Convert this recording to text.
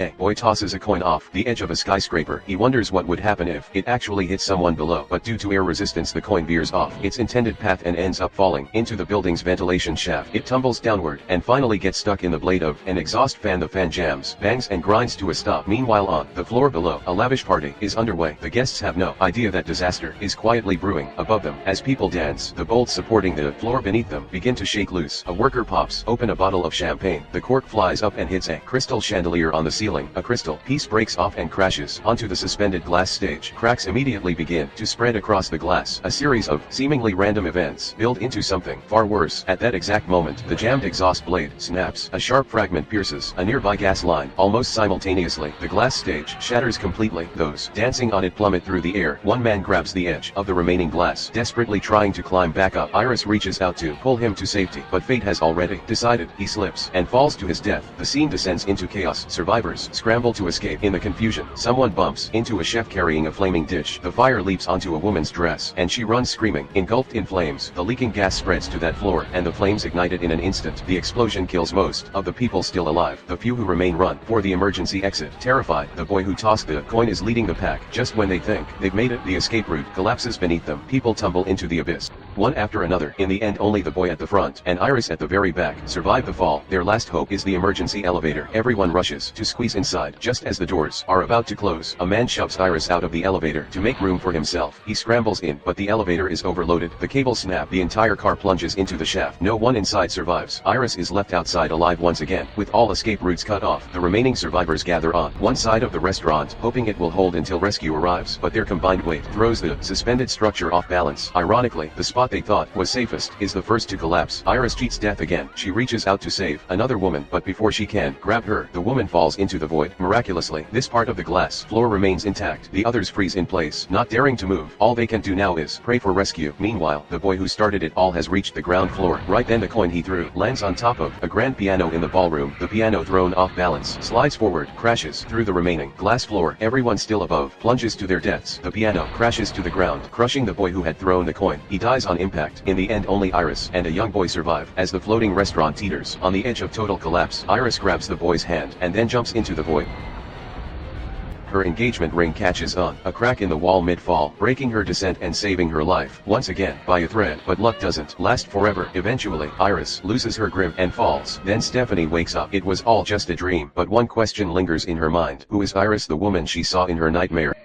A boy tosses a coin off the edge of a skyscraper. He wonders what would happen if it actually hit someone below, but due to air resistance the coin veers off its intended path and ends up falling into the building's ventilation shaft. It tumbles downward and finally gets stuck in the blade of an exhaust fan. The fan jams, bangs and grinds to a stop. Meanwhile on the floor below, a lavish party is underway. The guests have no idea that disaster is quietly brewing above them. As people dance, the bolts supporting the floor beneath them begin to shake loose. A worker pops open a bottle of champagne. The cork flies up and hits a crystal chandelier on the ceiling. A crystal piece breaks off and crashes onto the suspended glass stage. Cracks immediately begin to spread across the glass. A series of seemingly random events build into something far worse. At that exact moment, the jammed exhaust blade snaps. A sharp fragment pierces a nearby gas line. Almost simultaneously, the glass stage shatters completely. Those dancing on it plummet through the air. One man grabs the edge of the remaining glass, desperately trying to climb back up. Iris reaches out to pull him to safety, but fate has already decided. He slips and falls to his death. The scene descends into chaos. Survivors scramble to escape. In the confusion, someone bumps into a chef carrying a flaming dish. The fire leaps onto a woman's dress, and she runs screaming. Engulfed in flames, the leaking gas spreads to that floor, and the flames ignite it in an instant. The explosion kills most of the people still alive. The few who remain run for the emergency exit. Terrified, the boy who tossed the coin is leading the pack. Just when they think they've made it, the escape route collapses beneath them. People tumble into the abyss, one after another. In the end, only the boy at the front and Iris at the very back survive the fall. Their last hope is the emergency elevator. Everyone rushes to squeeze inside. Just as the doors are about to close, a man shoves Iris out of the elevator to make room for himself. He scrambles in, but the elevator is overloaded. The cables snap. The entire car plunges into the shaft. No one inside survives. Iris is left outside alive once again. With all escape routes cut off, the remaining survivors gather on one side of the restaurant, hoping it will hold until rescue arrives, but their combined weight throws the suspended structure off balance. Ironically, the spot they thought was safest is the first to collapse. Iris cheats death again. She reaches out to save another woman, but before she can grab her, the woman falls into the void. Miraculously, this part of the glass floor remains intact. The others freeze in place, not daring to move. All they can do now is pray for rescue. Meanwhile, the boy who started it all has reached the ground floor. Right then the coin he threw lands on top of a grand piano in the ballroom. The piano, thrown off balance, slides forward, crashes through the remaining glass floor. Everyone still above plunges to their deaths. The piano crashes to the ground, crushing the boy who had thrown the coin. He dies on impact. In the end, only Iris and a young boy survive. As the floating restaurant teeters on the edge of total collapse, Iris grabs the boy's hand and then jumps into the void. Her engagement ring catches on a crack in the wall mid-fall, breaking her descent and saving her life once again by a thread. But luck doesn't last forever. Eventually, Iris loses her grip and falls. Then Stephanie wakes up. It was all just a dream, but one question lingers in her mind. Who is Iris, the woman she saw in her nightmare?